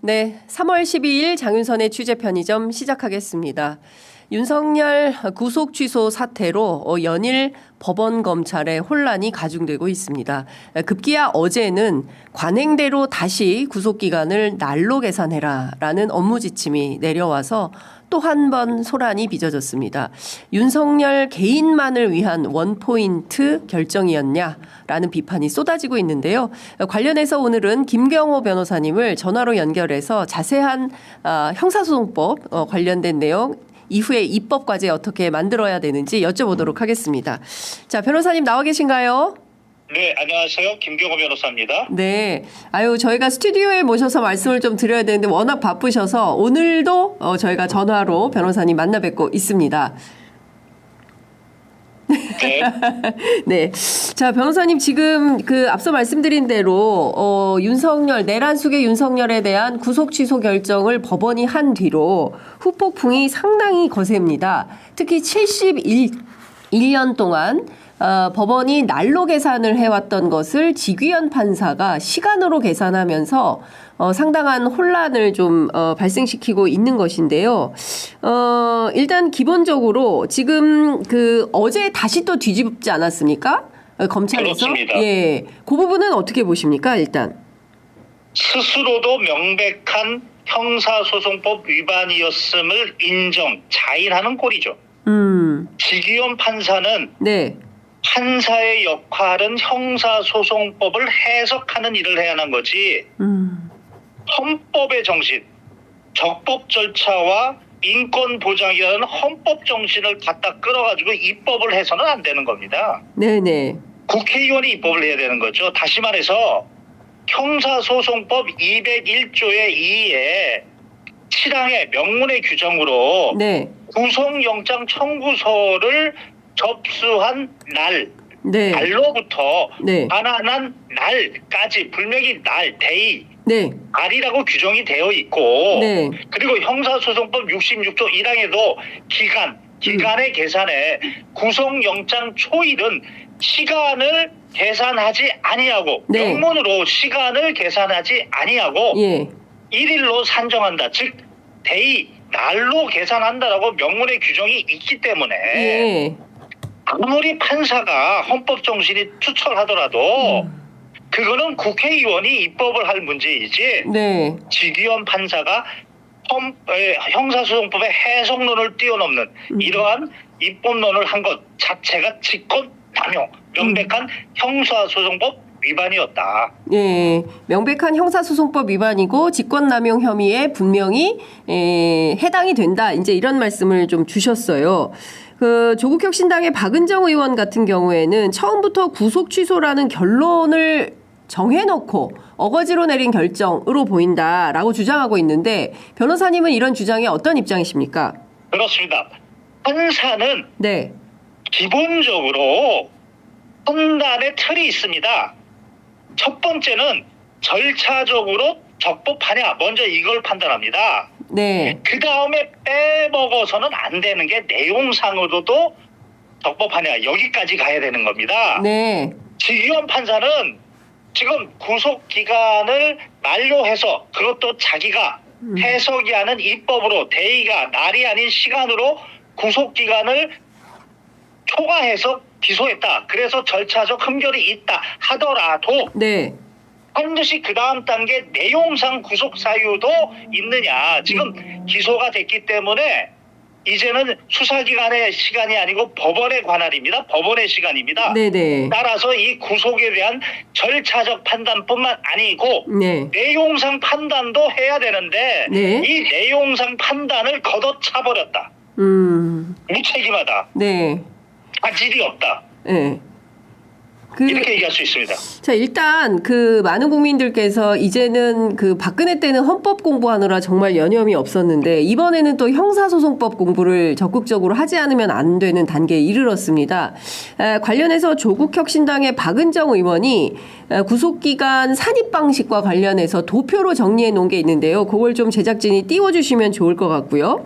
네, 3월 12일 장윤선의 취재편의점 시작하겠습니다. 윤석열 구속 취소 사태로 연일 법원 검찰의 혼란이 가중되고 있습니다. 급기야 어제는 관행대로 다시 구속기간을 날로 계산해라라는 업무 지침이 내려와서 또 한 번 소란이 빚어졌습니다. 윤석열 개인만을 위한 원포인트 결정이었냐라는 비판이 쏟아지고 있는데요. 관련해서 오늘은 김경호 변호사님을 전화로 연결해서 자세한 형사소송법 관련된 내용 이후에 입법 과제 어떻게 만들어야 되는지 여쭤보도록 하겠습니다. 자, 변호사님 나와 계신가요? 네, 안녕하세요. 김경호 변호사입니다. 네. 저희가 스튜디오에 모셔서 말씀을 좀 드려야 되는데 워낙 바쁘셔서 오늘도 저희가 전화로 변호사님 만나 뵙고 있습니다. 네. 네. 자, 변호사님 지금 앞서 말씀드린 대로 내란 숙의 윤석열에 대한 구속 취소 결정을 법원이 한 뒤로 후폭풍이 상당히 거셉니다. 특히 71년 동안 법원이 날로 계산을 해왔던 것을 지귀현 판사가 시간으로 계산하면서 상당한 혼란을 좀 발생시키고 있는 것인데요. 일단 기본적으로 지금 어제 다시 또 뒤집지 않았습니까? 검찰에서. 그렇습니다. 예, 그 부분은 어떻게 보십니까? 일단 스스로도 명백한 형사소송법 위반이었음을 자인하는 꼴이죠. 지귀현 판사는 네. 판사의 역할은 형사소송법을 해석하는 일을 해야 하는 거지. 헌법의 정신, 적법 절차와 인권 보장이라는 헌법 정신을 갖다 끌어가지고 입법을 해서는 안 되는 겁니다. 네네. 국회의원이 입법을 해야 되는 거죠. 다시 말해서 형사소송법 201조의 2에 7항의 명문의 규정으로 네. 구속영장 청구서를 접수한 네. 날로부터 네. 반환한 날까지 불명의 데이 네. 날이라고 규정이 되어 있고 네. 그리고 형사소송법 66조 1항에도 기간의 계산에 구속영장 초일은 시간을 계산하지 아니하고 네. 명문으로 시간을 계산하지 아니하고 예. 1일로 산정한다. 즉 데이 날로 계산한다라고 명문의 규정이 있기 때문에 예. 아무리 판사가 헌법 정신이 투철하더라도 그거는 국회의원이 입법을 할 문제이지 네. 지귀현 판사가 형사소송법의 해석론을 뛰어넘는 이러한 입법론을 한 것 자체가 직권남용, 명백한 형사소송법 위반이었다. 예, 명백한 형사소송법 위반이고 직권남용 혐의에 분명히 해당이 된다. 이제 이런 말씀을 좀 주셨어요. 조국혁신당의 박은정 의원 같은 경우에는 처음부터 구속 취소라는 결론을 정해놓고 어거지로 내린 결정으로 보인다라고 주장하고 있는데 변호사님은 이런 주장에 어떤 입장이십니까? 그렇습니다. 판사는 네. 기본적으로 판단의 틀이 있습니다. 첫 번째는 절차적으로 적법하냐 먼저 이걸 판단합니다. 네. 그 다음에 빼먹어서는 안 되는 게 내용상으로도 적법하냐 여기까지 가야 되는 겁니다. 네. 지귀현 판사는 지금 구속기간을 만료해서 그것도 자기가 해석이 하는 입법으로 데이가 날이 아닌 시간으로 구속기간을 초과해서 기소했다. 그래서 절차적 흠결이 있다 하더라도 네. 반드시 그 다음 단계 내용상 구속 사유도 있느냐. 지금 기소가 됐기 때문에 이제는 수사기관의 시간이 아니고 법원의 관할입니다. 법원의 시간입니다. 네네. 따라서 이 구속에 대한 절차적 판단뿐만 아니고 네. 내용상 판단도 해야 되는데 네. 이 내용상 판단을 걷어차버렸다. 무책임하다. 네. 자질이 없다. 네. 이렇게 얘기할 수 있습니다. 자, 일단 많은 국민들께서 이제는 박근혜 때는 헌법 공부하느라 정말 여념이 없었는데 이번에는 또 형사소송법 공부를 적극적으로 하지 않으면 안 되는 단계에 이르렀습니다. 관련해서 조국혁신당의 박은정 의원이 구속기간 산입 방식과 관련해서 도표로 정리해 놓은 게 있는데요. 그걸 좀 제작진이 띄워주시면 좋을 것 같고요.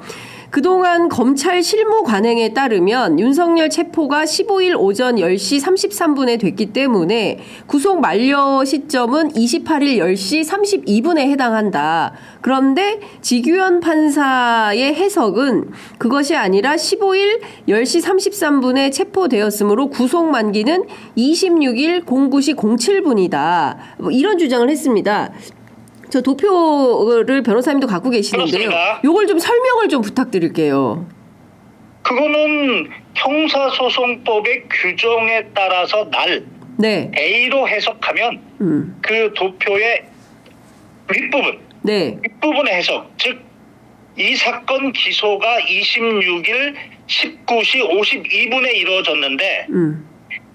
그동안 검찰 실무 관행에 따르면 윤석열 체포가 15일 오전 10시 33분에 됐기 때문에 구속 만료 시점은 28일 10시 32분에 해당한다. 그런데 지규현 판사의 해석은 그것이 아니라 15일 10시 33분에 체포되었으므로 구속 만기는 26일 09시 07분이다. 뭐 이런 주장을 했습니다. 저 도표를 변호사님도 갖고 계시는데요. 그렇습니다. 요걸 좀 설명을 좀 부탁드릴게요. 그거는 형사소송법의 규정에 따라서 날 네. A로 해석하면 그 도표의 윗부분의 해석, 즉 이 사건 기소가 26일 19시 52분에 이루어졌는데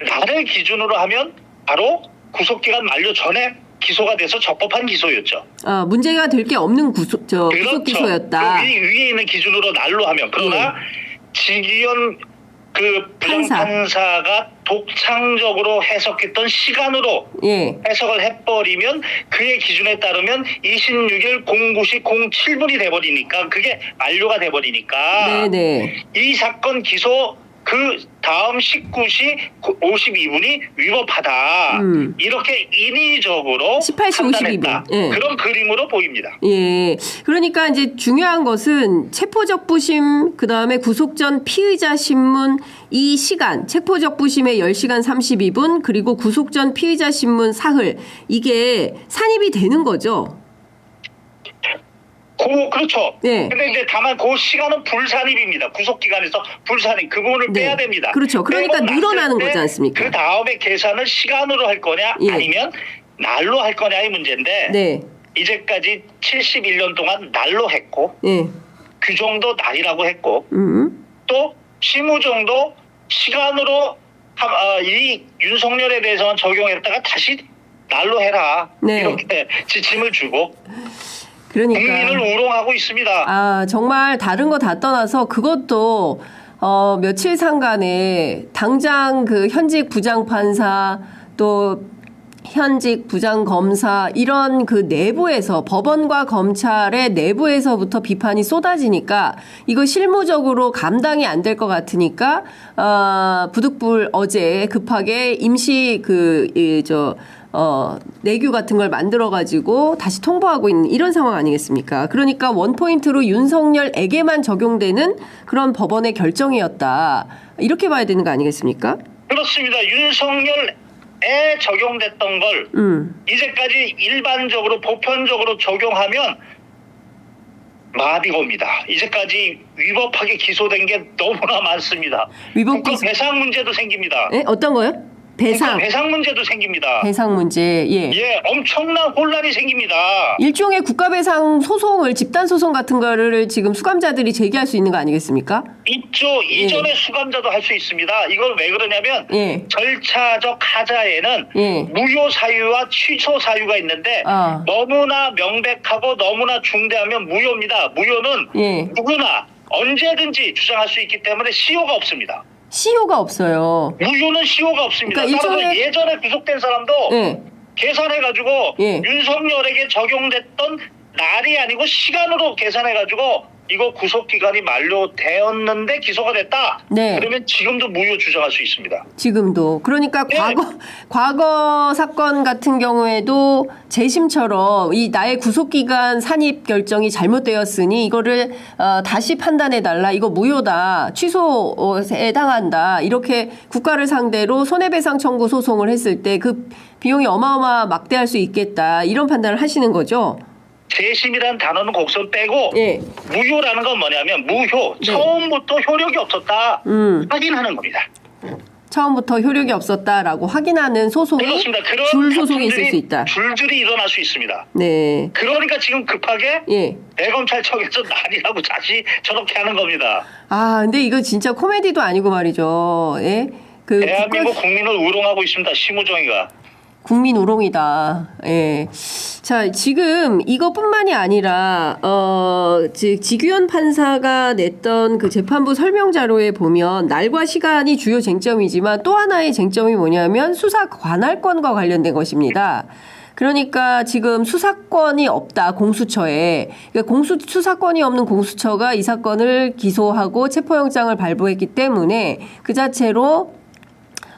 날을 기준으로 하면 바로 구속기간 만료 전에 기소가 돼서 적법한 기소였죠. 아, 문제가 될 게 없는 구속 기소였다. 그 위에 있는 기준으로 날로 하면. 그러나 지기현 그 부장판사가 독창적으로 해석했던 시간으로 해석을 해버리면 그의 기준에 따르면 26일 09시 07분이 돼버리니까 그게 만료가 돼버리니까 이 사건 기소 그 다음 19시 52분이 위법하다. 이렇게 인위적으로 18시 판단했다. 52분. 그런 그림으로 보입니다. 예. 그러니까 이제 중요한 것은 체포적 부심, 그다음에 구속 전 피의자 신문 이 시간, 체포적 부심의 10시간 32분, 그리고 구속 전 피의자 신문 사흘. 이게 산입이 되는 거죠. 그렇죠. 근데 이제 다만 그 시간은 불산입입니다. 구속기간에서 불산입. 그 부분을 빼야 됩니다. 그렇죠. 그러니까 늘어나는 거지 않습니까? 그 다음에 계산을 시간으로 할 거냐 아니면 날로 할 거냐의 문제인데 이제까지 71년 동안 날로 했고 규정도 날이라고 했고 또 실무정도 시간으로 이 윤석열에 대해서만 적용했다가 다시 날로 해라. 이렇게 지침을 주고 그러니까 국민을 우롱하고 있습니다. 아, 정말 다른 거 다 떠나서 그것도 며칠 상간에 당장 그 현직 부장판사 또 현직 부장검사 이런 그 내부에서 법원과 검찰의 내부에서부터 비판이 쏟아지니까 이거 실무적으로 감당이 안 될 것 같으니까 부득불 어제 급하게 임시 내규 같은 걸 만들어가지고 다시 통보하고 있는 이런 상황 아니겠습니까? 그러니까 원포인트로 윤석열에게만 적용되는 그런 법원의 결정이었다. 이렇게 봐야 되는 거 아니겠습니까? 그렇습니다. 윤석열에 적용됐던 걸 이제까지 일반적으로 보편적으로 적용하면 마비겁니다. 이제까지 위법하게 기소된 게 너무나 많습니다. 국가 배상 문제도 생깁니다. 어떤 거요? 배상 문제도 생깁니다. 배상 문제, 엄청난 혼란이 생깁니다. 일종의 국가배상 소송을 집단 소송 같은 거를 지금 수감자들이 제기할 수 있는 거 아니겠습니까? 있죠. 이전에 수감자도 할 수 있습니다. 이걸 왜 그러냐면 절차적 하자에는 무효 사유와 취소 사유가 있는데 너무나 명백하고 너무나 중대하면 무효입니다. 무효는 누구나 언제든지 주장할 수 있기 때문에 시효가 없습니다. 시효가 없어요. 무효는 시효가 없습니다. 그러니까 따라서 예전에 구속된 사람도 계산해가지고 윤석열에게 적용됐던 날이 아니고 시간으로 계산해가지고 이거 구속기간이 만료되었는데 기소가 됐다. 그러면 지금도 무효 주장할 수 있습니다. 지금도. 그러니까 과거 사건 같은 경우에도 재심처럼 이 나의 구속기간 산입 결정이 잘못되었으니 이거를 다시 판단해달라. 이거 무효다. 취소에 해당한다. 이렇게 국가를 상대로 손해배상 청구 소송을 했을 때 그 비용이 어마어마 막대할 수 있겠다. 이런 판단을 하시는 거죠. 재심이라는 단어는 곡선 빼고 무효라는 건 뭐냐면 무효, 처음부터 효력이 없었다 확인하는 겁니다. 처음부터 효력이 없었다라고 확인하는 소송이 줄 소송이 있을 수 있다. 줄줄이 일어날 수 있습니다. 그러니까 지금 급하게 대검찰청에서 날이라고 다시 저렇게 하는 겁니다. 아, 근데 이거 진짜 코미디도 아니고 말이죠. 대한민국 국민을 우롱하고 있습니다. 심우정이가. 국민 우롱이다. 자, 지금 이것뿐만이 아니라 지규현 판사가 냈던 그 재판부 설명 자료에 보면 날과 시간이 주요 쟁점이지만 또 하나의 쟁점이 뭐냐면 수사 관할권과 관련된 것입니다. 그러니까 지금 수사권이 없다, 공수처에. 그러니까 수사권이 없는 공수처가 이 사건을 기소하고 체포영장을 발부했기 때문에 그 자체로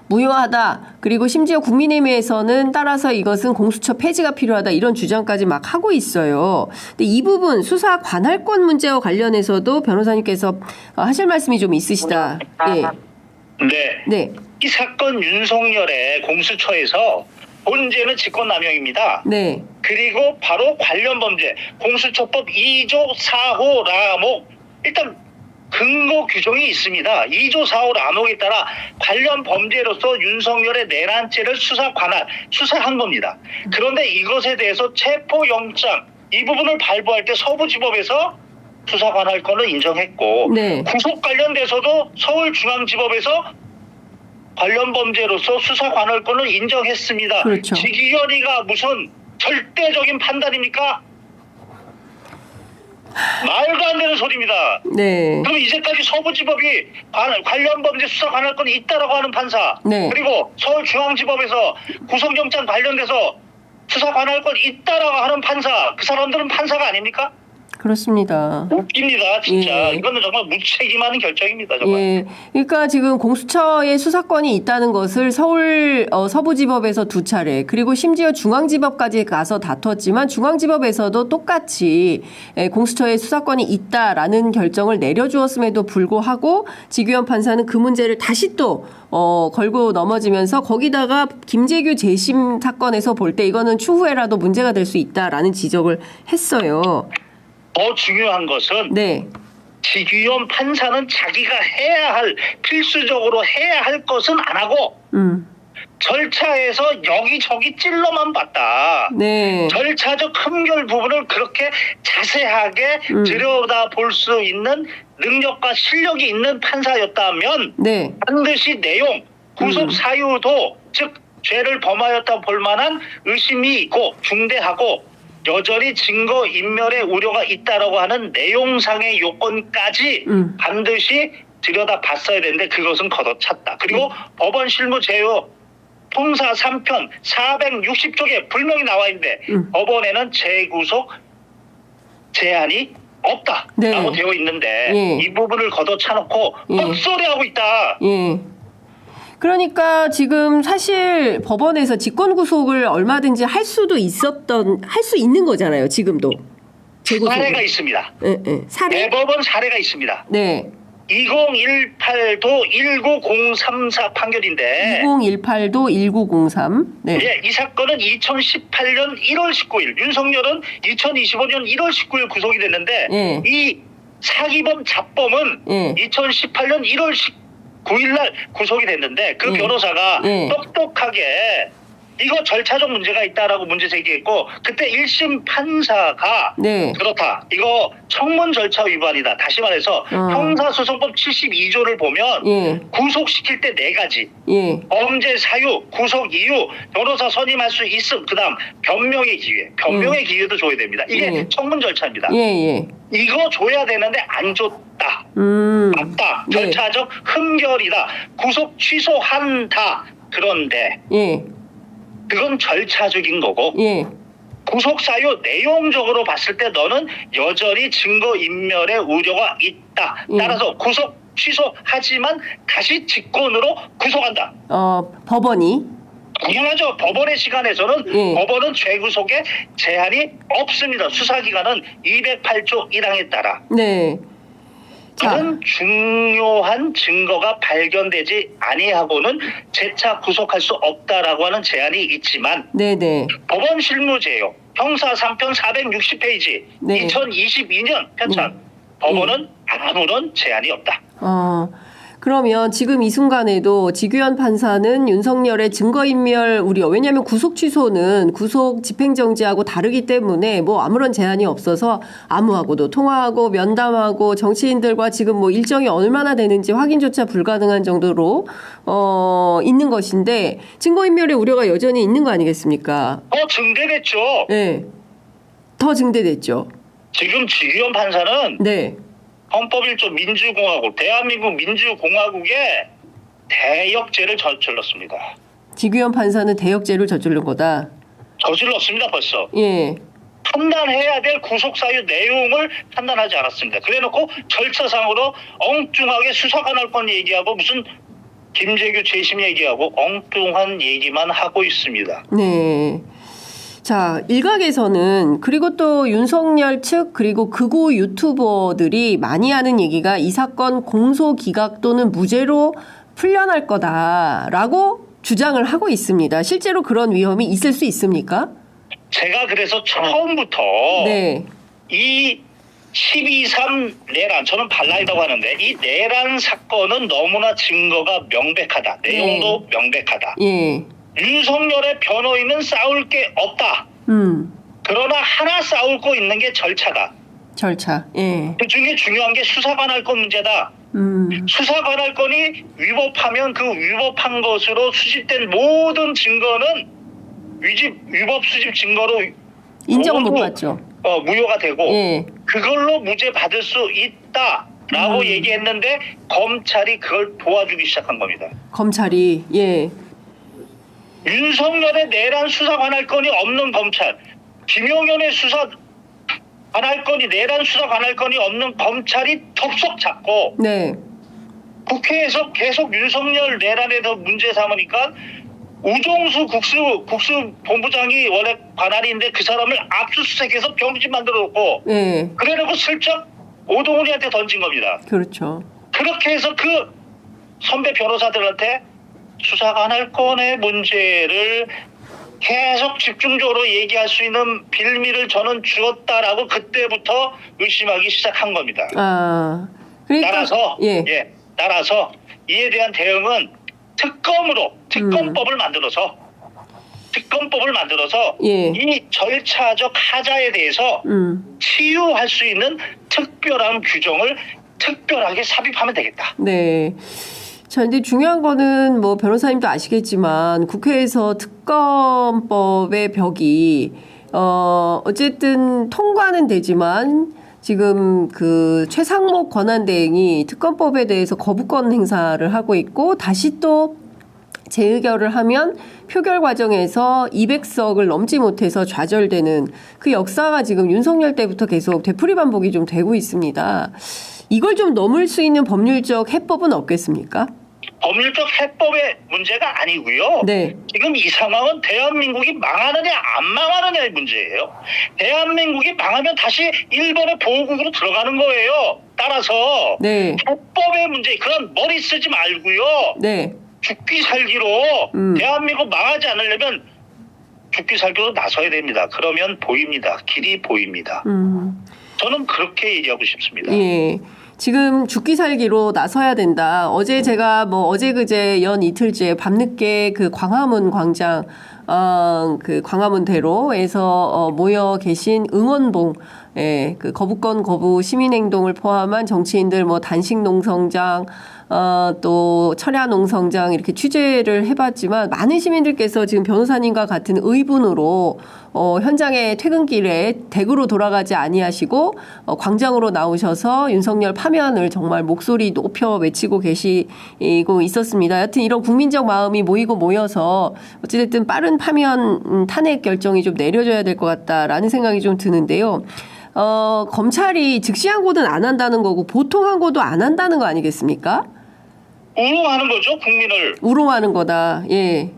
무효하다. 그리고 심지어 국민의힘에서는 따라서 이것은 공수처 폐지가 필요하다. 이런 주장까지 막 하고 있어요. 근데 이 부분 수사 관할권 문제와 관련해서도 변호사님께서 하실 말씀이 좀 있으시다. 예. 네. 네. 이 사건 윤석열의 공수처에서 본죄는 직권남용입니다. 네. 그리고 바로 관련 범죄 공수처법 2조 4호 라목 일단 근거 규정이 있습니다. 2조 4호 라목에 따라 관련 범죄로서 윤석열의 내란죄를 수사한 겁니다. 그런데 이것에 대해서 체포영장 이 부분을 발부할 때 서부지법에서 수사 관할권을 인정했고 네. 구속 관련돼서도 서울중앙지법에서 관련 범죄로서 수사 관할권을 인정했습니다. 그렇죠. 직위원회가 무슨 절대적인 판단입니까? 말도 안 되는 소리입니다. 네. 그럼 이제까지 서부지법이 관련 범죄 수사 관할권이 있다라고 하는 판사, 네. 그리고 서울중앙지법에서 구속영장 관련돼서 수사 관할권이 있다라고 하는 판사, 그 사람들은 판사가 아닙니까? 그렇습니다. 웃깁니다, 진짜. 예. 이거는 정말 무책임한 결정입니다, 정말. 예. 그러니까 지금 공수처의 수사권이 있다는 것을 서부지법에서 2차례, 그리고 심지어 중앙지법까지 가서 다퉜지만 중앙지법에서도 똑같이 공수처의 수사권이 있다라는 결정을 내려주었음에도 불구하고 지규현 판사는 그 문제를 다시 또 걸고 넘어지면서 거기다가 김재규 재심 사건에서 볼 때 이거는 추후에라도 문제가 될 수 있다라는 지적을 했어요. 더 중요한 것은 네. 직위원 판사는 자기가 필수적으로 해야 할 것은 안 하고 절차에서 여기저기 찔러만 봤다. 네. 절차적 흠결 부분을 그렇게 자세하게 들여다볼 수 있는 능력과 실력이 있는 판사였다면 네. 반드시 내용, 구속 사유도 즉 죄를 범하였다 볼 만한 의심이 있고 중대하고 여전히 증거인멸의 우려가 있다라고 하는 내용상의 요건까지 반드시 들여다봤어야 되는데 그것은 걷어찼다. 그리고 법원 실무 제요 통사 3편 460쪽에 분명히 나와 있는데 법원에는 재구속 제한이 없다라고 네. 되어 있는데 예. 이 부분을 걷어차놓고 예. 헛소리하고 있다. 예. 그러니까 지금 사실 법원에서 직권구속을 얼마든지 할 수 있는 거잖아요. 지금도. 재구속을. 사례가 있습니다. 예, 예. 사례? 대법원 사례가 있습니다. 네. 2018도 19034 판결인데 2018도 1903. 네. 예, 이 사건은 2018년 1월 19일 윤석열은 2025년 1월 19일 구속이 됐는데 예. 이 사기범 잡범은 예. 2018년 1월 19일 날 구속이 됐는데 그 예. 변호사가 예. 똑똑하게 이거 절차적 문제가 있다라고 문제 제기했고 그때 1심 판사가 네. 그렇다. 이거 청문 절차 위반이다. 다시 말해서 형사소송법 72조를 보면 예. 구속시킬 때 4가지. 예. 범죄 사유, 구속 이유, 변호사 선임할 수 있음. 그다음 변명의 기회. 변명의 기회도 줘야 됩니다. 이게 예. 청문 절차입니다. 예, 예. 이거 줘야 되는데 안 줬다. 맞다. 네. 절차적 흠결이다. 구속 취소한다. 그런데 예. 그건 절차적인 거고 예. 구속사유 내용적으로 봤을 때 너는 여전히 증거인멸의 우려가 있다. 따라서 구속 취소하지만 다시 직권으로 구속한다. 법원이. 당연하죠. 법원의 시간에서는 예. 법원은 재구속에 제한이 없습니다. 수사기간은 208조 1항에 따라. 네. 다른 중요한 증거가 발견되지 아니하고는 재차 구속할 수 없다라고 하는 제한이 있지만 네네. 법원 실무제요 형사 3편 460페이지 네. 2022년 편찬 법원은 아무런 제한이 없다. 그러면 지금 이 순간에도 지규현 판사는 윤석열의 증거인멸 우려, 왜냐하면 구속 취소는 구속 집행정지하고 다르기 때문에 뭐 아무런 제한이 없어서 아무하고도 통화하고 면담하고 정치인들과 지금 뭐 일정이 얼마나 되는지 확인조차 불가능한 정도로 있는 것인데 증거인멸의 우려가 여전히 있는 거 아니겠습니까? 증대됐죠. 네. 더 증대됐죠. 지금 지규현 판사는 네. 헌법 1조 민주공화국, 대한민국 민주공화국의 대역죄를 저질렀습니다. 지규현 판사는 대역죄를 저지른 거다. 저질렀습니다, 벌써. 예. 판단해야 될 구속사유 내용을 판단하지 않았습니다. 그래놓고 절차상으로 엉뚱하게 수사관할건 얘기하고 무슨 김재규 재심 얘기하고 엉뚱한 얘기만 하고 있습니다. 네. 자, 일각에서는 그리고 또 윤석열 측 그리고 극우 유튜버들이 많이 하는 얘기가 이 사건 공소 기각 또는 무죄로 풀려날 거다라고 주장을 하고 있습니다. 실제로 그런 위험이 있을 수 있습니까? 제가 그래서 처음부터 네. 이 12.3 내란, 저는 반란이라고 하는데 이 내란 사건은 너무나 증거가 명백하다. 내용도 명백하다. 예. 윤석열의 변호인은 싸울 게 없다. 그러나 하나 싸울 거 있는 게 절차다. 절차. 예. 그 중에 중요한 게 수사관할건 문제다. 수사관할건이 위법하면 그 위법한 것으로 수집된 모든 증거는 위법 수집 증거로 인정을 못 모두, 받죠. 무효가 되고 예. 그걸로 무죄 받을 수 있다라고 얘기했는데 검찰이 그걸 도와주기 시작한 겁니다. 검찰이 예. 윤석열의 내란 수사관할건이 없는 검찰, 김용현의 수사관할건이 내란 수사관할건이 없는 검찰이 덥석 잡고 네. 국회에서 계속 윤석열 내란에 더 문제 삼으니까 우종수 국수본부장이 원래 관할인데 그 사람을 압수수색해서 병진 만들어 놓고 예. 그래놓고 슬쩍 오동훈이한테 던진 겁니다. 그렇죠. 그렇게 해서 그 선배 변호사들한테 수사관할건의 문제를 계속 집중적으로 얘기할 수 있는 빌미를 저는 주었다라고 그때부터 의심하기 시작한 겁니다. 아, 그러니까 따라서 따라서 이에 대한 대응은 특검법을 만들어서 예. 이 절차적 하자에 대해서 치유할 수 있는 특별한 규정을 특별하게 삽입하면 되겠다. 네. 자, 근데 중요한 거는 뭐 변호사님도 아시겠지만 국회에서 특검법의 벽이 어쨌든 통과는 되지만 지금 그 최상목 권한대행이 특검법에 대해서 거부권 행사를 하고 있고 다시 또 재의결을 하면 표결 과정에서 200석을 넘지 못해서 좌절되는 그 역사가 지금 윤석열 때부터 계속 되풀이 반복이 좀 되고 있습니다. 이걸 좀 넘을 수 있는 법률적 해법은 없겠습니까? 법률적 해법의 문제가 아니고요. 네. 지금 이 상황은 대한민국이 망하느냐 안 망하느냐의 문제예요. 대한민국이 망하면 다시 일본의 보호국으로 들어가는 거예요. 따라서 네. 해법의 문제, 그런 머리 쓰지 말고요. 네. 죽기 살기로 대한민국 망하지 않으려면 죽기 살기로 나서야 됩니다. 그러면 보입니다. 길이 보입니다. 저는 그렇게 얘기하고 싶습니다. 예. 지금 죽기 살기로 나서야 된다. 어제 제가 뭐 어제 그제 연 이틀째 밤늦게 그 광화문 광장 그 광화문대로에서 모여 계신 응원봉 그 거부권 거부 시민행동을 포함한 정치인들 뭐 단식농성장 또 철야농성장 이렇게 취재를 해봤지만 많은 시민들께서 지금 변호사님과 같은 의분으로 현장의 퇴근길에 댁으로 돌아가지 아니하시고 광장으로 나오셔서 윤석열 파면을 정말 목소리 높여 외치고 계시고 있었습니다. 여튼 이런 국민적 마음이 모여서 어찌됐든 빠른 파면 탄핵 결정이 좀 내려져야 될 것 같다라는 생각이 좀 드는데요. 검찰이 즉시항고는 안 한다는 거고 보통항고도 안 한다는 거 아니겠습니까? 우롱하는 거죠, 국민을. 우롱하는 거다. 예.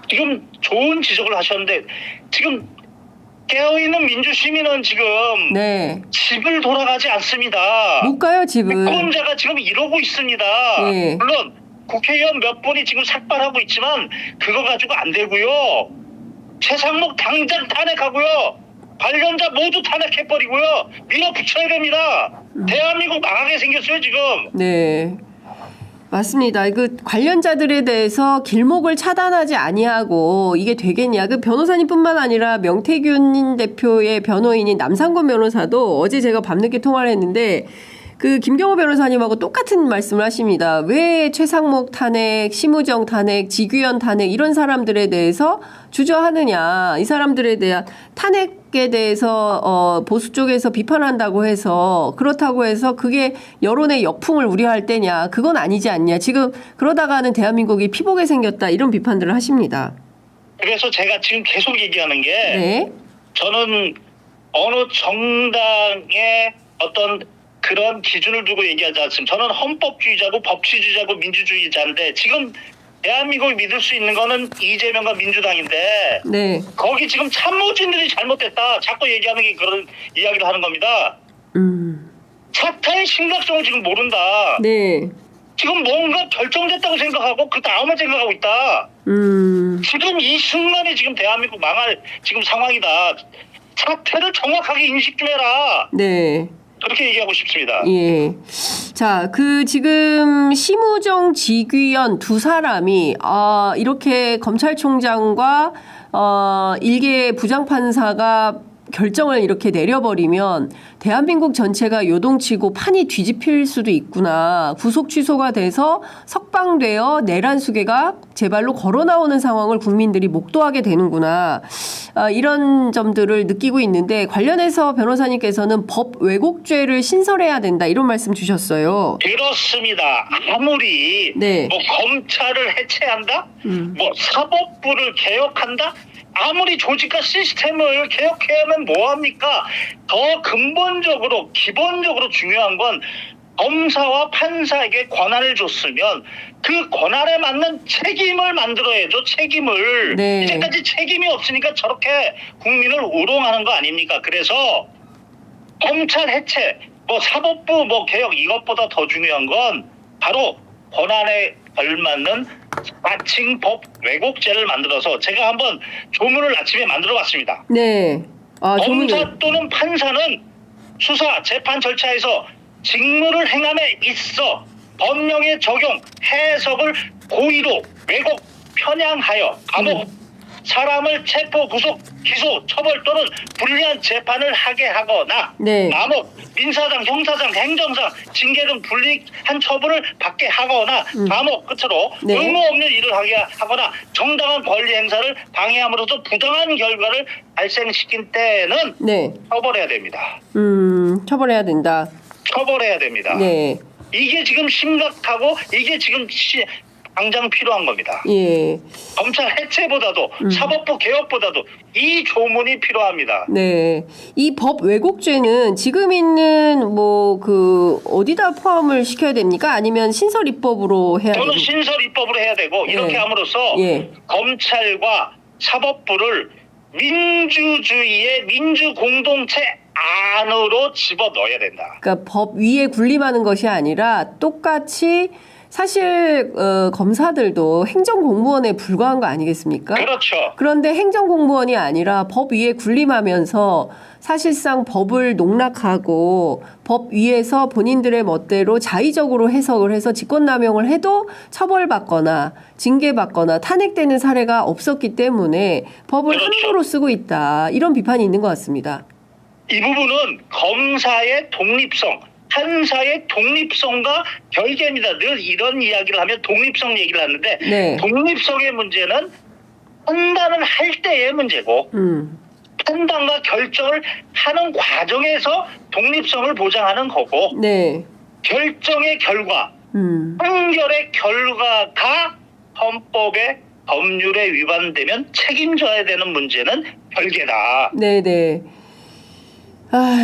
지금 좋은 지적을 하셨는데 지금 깨어있는 민주시민은 지금 네. 집을 돌아가지 않습니다. 못 가요, 집을. 유권자가 지금 이러고 있습니다. 예. 물론 국회의원 몇 분이 지금 삭발하고 있지만 그거 가지고 안 되고요. 최상목 당장 탄핵하고요. 관련자 모두 탄핵해버리고요. 밀어붙여야 됩니다. 대한민국 망하게 생겼어요, 지금. 네. 맞습니다. 그 관련자들에 대해서 길목을 차단하지 아니하고 이게 되겠냐. 그 변호사님뿐만 아니라 명태균 대표의 변호인인 남상권 변호사도 어제 제가 밤늦게 통화를 했는데 그 김경호 변호사님하고 똑같은 말씀을 하십니다. 왜 최상목 탄핵, 심우정 탄핵, 지규현 탄핵 이런 사람들에 대해서 주저하느냐. 이 사람들에 대한 탄핵에 대해서 보수 쪽에서 비판한다고 해서 그렇다고 해서 그게 여론의 역풍을 우려할 때냐. 그건 아니지 않냐. 지금 그러다가는 대한민국이 피보게 생겼다. 이런 비판들을 하십니다. 그래서 제가 지금 계속 얘기하는 게 네. 저는 어느 정당의 어떤 그런 기준을 두고 얘기하지 않습니다. 저는 헌법주의자고 법치주의자고 민주주의자인데 지금 대한민국이 믿을 수 있는 거는 이재명과 민주당인데 네. 거기 지금 참모진들이 잘못됐다. 자꾸 얘기하는 게 그런 이야기를 하는 겁니다. 사태의 심각성을 지금 모른다. 네. 지금 뭔가 결정됐다고 생각하고 그 다음을 생각하고 있다. 지금 이 순간에 지금 대한민국 망할 지금 상황이다. 사태를 정확하게 인식 좀 해라. 네. 그렇게 얘기하고 싶습니다. 예. 자, 지금 심우정 지귀현 두 사람이, 이렇게 검찰총장과, 일개 부장판사가 결정을 이렇게 내려버리면 대한민국 전체가 요동치고 판이 뒤집힐 수도 있구나. 구속 취소가 돼서 석방되어 내란 수괴가 제 발로 걸어 나오는 상황을 국민들이 목도하게 되는구나. 이런 점들을 느끼고 있는데 관련해서 변호사님께서는 법 왜곡죄를 신설해야 된다. 이런 말씀 주셨어요. 그렇습니다. 아무리 네. 뭐 검찰을 해체한다? 뭐 사법부를 개혁한다? 아무리 조직과 시스템을 개혁하면 뭐합니까? 더 근본적으로 기본적으로 중요한 건 검사와 판사에게 권한을 줬으면 그 권한에 맞는 책임을 만들어야죠. 책임을. 네. 이제까지 책임이 없으니까 저렇게 국민을 우롱하는 거 아닙니까? 그래서 검찰 해체, 뭐 사법부 뭐 개혁 이것보다 더 중요한 건 바로 권한에 걸맞는 자칭 법 왜곡죄를 만들어서 제가 한번 조문을 아침에 만들어봤습니다. 네. 검사 또는 판사는 수사, 재판 절차에서 직무를 행함에 있어 법령의 적용, 해석을 고의로 왜곡, 편향하여 감옥, 사람을 체포, 구속, 기소, 처벌 또는 불리한 재판을 하게 하거나 네. 남욱, 민사상, 형사상, 행정상, 징계 등 불리한 처벌을 받게 하거나 감옥 끝으로 네. 의무 없는 일을 하게 하거나 정당한 권리 행사를 방해함으로써 부당한 결과를 발생시킨 때에는 네. 처벌해야 됩니다. 처벌해야 된다. 처벌해야 됩니다. 네. 이게 지금 심각하고 이게 지금 당장 필요한 겁니다. 예. 검찰 해체보다도 사법부 개혁보다도 이 조문이 필요합니다. 네. 이 법 왜곡죄는 지금 있는 어디다 포함을 시켜야 됩니까? 아니면 신설 입법으로 해야 저는 됩니까? 신설 입법으로 해야 되고 이렇게 예. 함으로써 예. 검찰과 사법부를 민주주의의 민주 공동체 안으로 집어넣어야 된다. 그러니까 법 위에 군림하는 것이 아니라 똑같이 사실 검사들도 행정공무원에 불과한 거 아니겠습니까? 그렇죠. 그런데 행정공무원이 아니라 법 위에 군림하면서 사실상 법을 농락하고 법 위에서 본인들의 멋대로 자의적으로 해석을 해서 직권남용을 해도 처벌받거나 징계받거나 탄핵되는 사례가 없었기 때문에 법을 그렇죠. 함부로 쓰고 있다. 이런 비판이 있는 것 같습니다. 이 부분은 검사의 독립성, 판사의 독립성과 별개입니다. 늘 이런 이야기를 하면 독립성 얘기를 하는데 네. 독립성의 문제는 판단을 할 때의 문제고 판단과 결정을 하는 과정에서 독립성을 보장하는 거고 네. 결정의 결과, 판결의 결과가 헌법의 법률에 위반되면 책임져야 되는 문제는 별개다. 네네.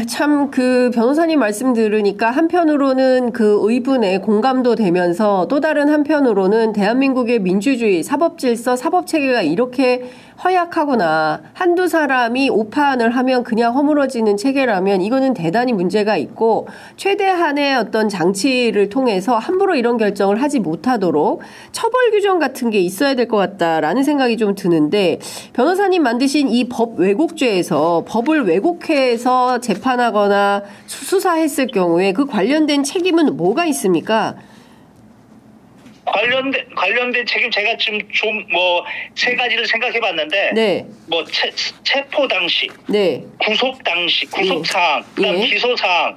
참 변호사님 말씀 들으니까 한편으로는 그 의분에 공감도 되면서 또 다른 한편으로는 대한민국의 민주주의, 사법질서, 사법체계가 이렇게 허약하구나. 한두 사람이 오판을 하면 그냥 허물어지는 체계라면 이거는 대단히 문제가 있고 최대한의 어떤 장치를 통해서 함부로 이런 결정을 하지 못하도록 처벌 규정 같은 게 있어야 될 것 같다라는 생각이 좀 드는데 변호사님 만드신 이 법 왜곡죄에서 법을 왜곡해서 재판하거나 수사했을 경우에 그 관련된 책임은 뭐가 있습니까? 관련된 책임 제가 지금 좀 세 가지를 생각해 봤는데 네. 체포 당시, 네. 구속 당시, 구속 사항, 그다음 예. 기소 사항,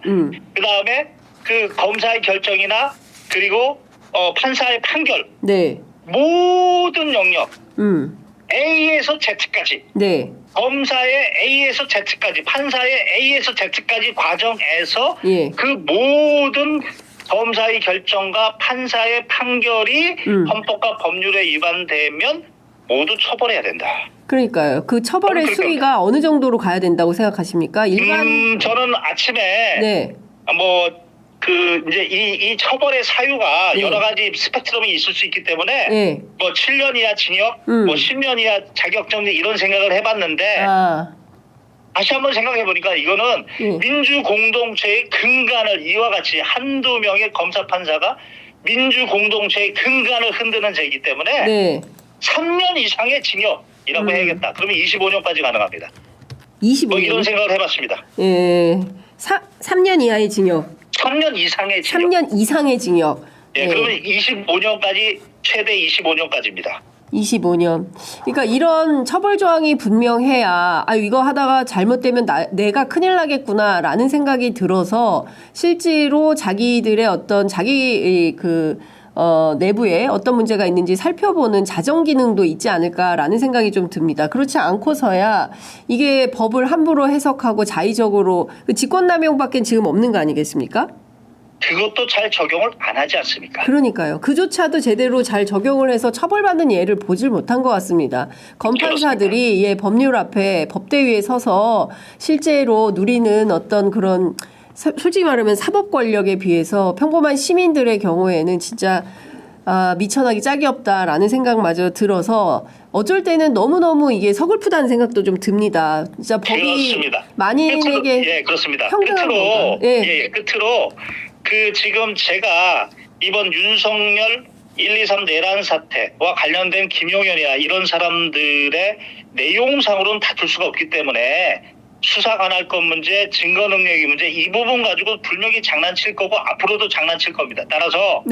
그다음에 그 검사의 결정이나 그리고 판사의 판결 네. 모든 영역 A에서 Z까지 네. 검사의 A에서 Z까지 판사의 A에서 Z까지 과정에서 예. 그 모든 검사의 결정과 판사의 판결이 헌법과 법률에 위반되면 모두 처벌해야 된다. 그러니까요. 그 처벌의 그러니까. 수위가 어느 정도로 가야 된다고 생각하십니까? 저는 아침에 네. 이제 이 처벌의 사유가 네. 여러 가지 스펙트럼이 있을 수 있기 때문에 네. 7년 이하 징역, 10년 이하 자격정지 이런 생각을 해봤는데 다시 한번 생각해보니까 이거는 민주공동체의 근간을 이와 같이 한두 명의 검사 판사가 민주공동체의 근간을 흔드는 죄이기 때문에 네. 3년 이상의 징역이라고 해야겠다. 그러면 25년까지 가능합니다. 25년. 이런 생각을 해봤습니다. 예. 3년 이하의 징역. 3년 이상의 징역. 3년 이상의 징역. 예, 그러면 25년까지 최대 25년까지입니다. 25년. 그러니까 이런 처벌 조항이 분명해야 이거 하다가 잘못되면 내가 큰일 나겠구나라는 생각이 들어서 실제로 자기들의 어떤 자기 내부에 어떤 문제가 있는지 살펴보는 자정 기능도 있지 않을까라는 생각이 좀 듭니다. 그렇지 않고서야 이게 법을 함부로 해석하고 자의적으로 직권남용밖에 지금 없는 거 아니겠습니까? 그것도 잘 적용을 안 하지 않습니까? 그러니까요. 그조차도 제대로 잘 적용을 해서 처벌받는 예를 보질 못한 것 같습니다. 검판사들이 법률 앞에 법대 위에 서서 실제로 누리는 어떤 그런 솔직히 말하면 사법 권력에 비해서 평범한 시민들의 경우에는 진짜 미천하기 짝이 없다라는 생각마저 들어서 어쩔 때는 너무너무 이게 서글프다는 생각도 좀 듭니다. 진짜 법이 그렇습니다. 만인에게 그렇습니다. 평등한 건가? 끝으로 지금 제가 이번 윤석열 123 내란 사태와 관련된 김용현이나 이런 사람들의 내용상으로는 다툴 수가 없기 때문에 수사 관할권 문제, 증거 능력의 문제 이 부분 가지고 분명히 장난칠 거고 앞으로도 장난칠 겁니다. 따라서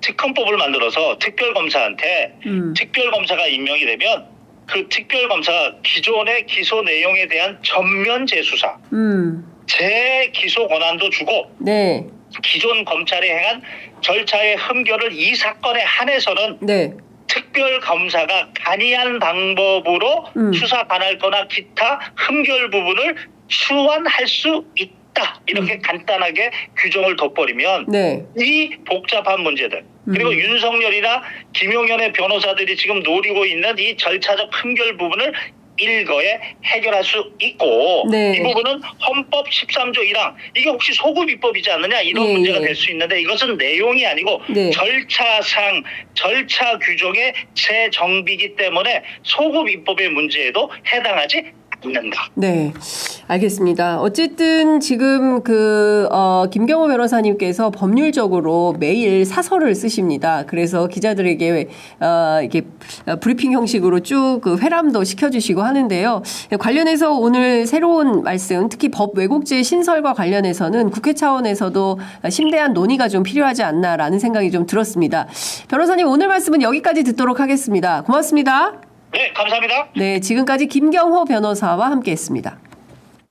특검법을 만들어서 특별검사한테 특별검사가 임명이 되면 그 특별검사가 기존의 기소 내용에 대한 전면 재수사, 재기소 권한도 주고 기존 검찰이 행한 절차의 흠결을 이 사건에 한해서는 특별검사가 간이한 방법으로 수사 관할거나 기타 흠결 부분을 수완할 수 있다. 이렇게 간단하게 규정을 둬버리면 이 복잡한 문제들 그리고 윤석열이나 김용현의 변호사들이 지금 노리고 있는 이 절차적 흠결 부분을 일거에 해결할 수 있고 이 부분은 헌법 13조 1항 이게 혹시 소급 입법이지 않느냐 이런 문제가 될 수 있는데 이것은 내용이 아니고 절차상 절차 규정의 재정비이기 때문에 소급 입법의 문제에도 해당하지 않는다. 네, 알겠습니다. 어쨌든 지금 김경호 변호사님께서 법률적으로 매일 사설을 쓰십니다. 그래서 기자들에게 이렇게 브리핑 형식으로 쭉 회람도 시켜주시고 하는데요. 관련해서 오늘 새로운 말씀, 특히 법 왜곡죄 신설과 관련해서는 국회 차원에서도 심대한 논의가 좀 필요하지 않나라는 생각이 좀 들었습니다. 변호사님 오늘 말씀은 여기까지 듣도록 하겠습니다. 고맙습니다. 네, 감사합니다. 네, 지금까지 김경호 변호사와 함께했습니다.